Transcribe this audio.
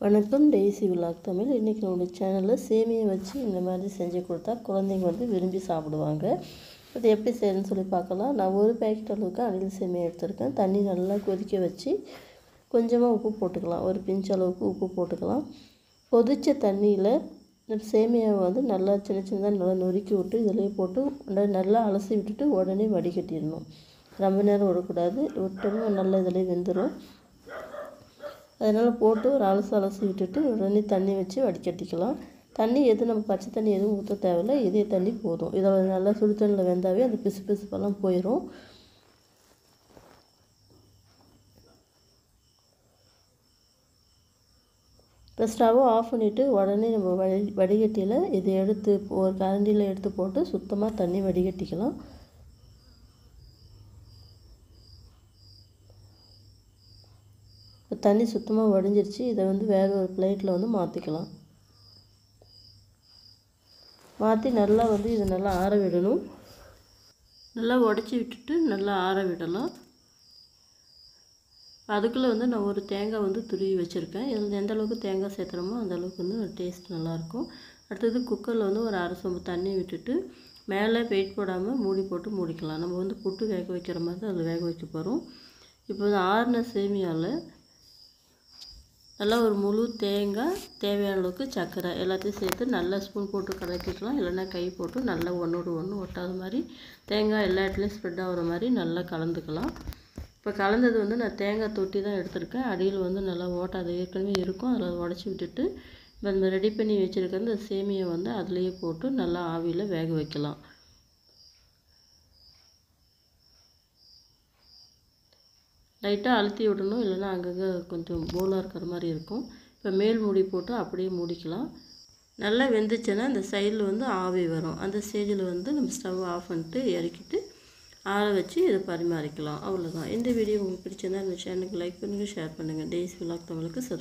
வணக்கம், daisy vlog Tamil. இன்றைக்கி நம்மளுடைய சேனலில் சேமியை வச்சு இந்த மாதிரி செஞ்சு கொடுத்தா குழந்தைங்க விரும்பி சாப்பிடுவாங்க. அது எப்படி செய்யணும்னு சொல்லி பார்க்கலாம். நான் ஒரு பேக்கெட் அளவுக்கு அணில் சேமியா எடுத்திருக்கேன். தண்ணி நல்லா கொதிக்க வச்சு கொஞ்சமாக உப்பு போட்டுக்கலாம். ஒரு பிஞ்ச் அளவுக்கு உப்பு போட்டுக்கலாம். கொதித்த தண்ணியில் இந்த சேமியாவை நல்லா சின்ன சின்னதாக நல்லா நொறுக்கி விட்டு இதிலே போட்டு நல்லா அலசி விட்டுட்டு உடனே வடிகட்டிடணும். ரொம்ப நேரம் விடக்கூடாது. விட்டோம்னா நல்லா இதிலே வெந்துடும். அதனால் போட்டு ஒரு அலசி விட்டுட்டு உடனே தண்ணி வச்சு வடிகட்டிக்கலாம். தண்ணி நம்ம பச்சை தண்ணி எதுவும் ஊற்ற தேவையில்லை. இதே தண்ணி போதும். இதில் நல்லா சுடு தண்ணியில் வெந்தாவே அந்த பிசுப்பெல்லாம் போயிடும். இப்போ ஸ்டவ்வை ஆஃப் பண்ணிவிட்டு உடனே நம்ம வடிகட்டியில் இதை எடுத்து ஒரு கரண்டியில் எடுத்து போட்டு சுத்தமாக தண்ணி வடிகட்டிக்கலாம். இப்போ தண்ணி சுத்தமாக வடிஞ்சிருச்சு. இதை வேறு ஒரு பிளேட்டில் மாற்றிக்கலாம். மாற்றி நல்லா இதை நல்லா ஆற விடணும். நல்லா உடச்சி விட்டுட்டு நல்லா ஆற விடலாம். அதுக்குள்ளே நான் ஒரு தேங்காய் துருவி வச்சுருக்கேன். இதில் எந்த அளவுக்கு தேங்காய் சேர்த்துறோமோ அந்த அளவுக்கு டேஸ்ட் நல்லாயிருக்கும். அடுத்தது குக்கரில் ஒரு அரை சொம்பு தண்ணி விட்டுட்டு மேலே வெயிட் போடாமல் மூடி போட்டு மூடிக்கலாம். நம்ம புட்டு வேக வைக்கிற மாதிரி தான் அதில் வேக வைக்க போகிறோம். இப்போ ஆறின சேமியாவில் நல்லா ஒரு முழு தேங்காய், தேவையான அளவுக்கு சர்க்கரை எல்லாத்தையும் சேர்த்து நல்லா ஸ்பூன் போட்டு கலக்கிக்கலாம். இல்லைன்னா கை போட்டு நல்லா ஒன்றோடு ஒன்று ஒட்டாத மாதிரி தேங்காய் எல்லா இடத்துலையும் ஸ்ப்ரெட் ஆகிற மாதிரி நல்லா கலந்துக்கலாம். இப்போ கலந்தது நான் தேங்காய் தொட்டி தான் எடுத்திருக்கேன். அடியில் நல்லா ஓட்டாது ஏற்கனவே இருக்கும். அதில் உடச்சி விட்டுட்டு நம்ம ரெடி பண்ணி வச்சுருக்க இந்த சேமியை அதுலேயே போட்டு நல்லா ஆவியில் வேக வைக்கலாம். லைட்டாக அழுத்தி விடணும். இல்லைன்னா அங்கங்கே கொஞ்சம் போலாக இருக்கிற மாதிரி இருக்கும். இப்போ மேல் மூடி போட்டு அப்படியே மூடிக்கலாம். நல்லா வெந்துச்சுன்னா இந்த சைடில் ஆவி வரும். அந்த ஸ்டேஜில் நம்ம ஸ்டவ் ஆஃப் பண்ணிட்டு இறக்கிட்டு ஆற வச்சு இதை பரிமாறிக்கலாம். அவ்வளோதான். இந்த வீடியோ உங்களுக்கு பிடிச்சிருந்தா இந்த சேனலுக்கு லைக் பண்ணுங்கள், ஷேர் பண்ணுங்கள். டெய்ஸி விலாக் தமிழுக்கு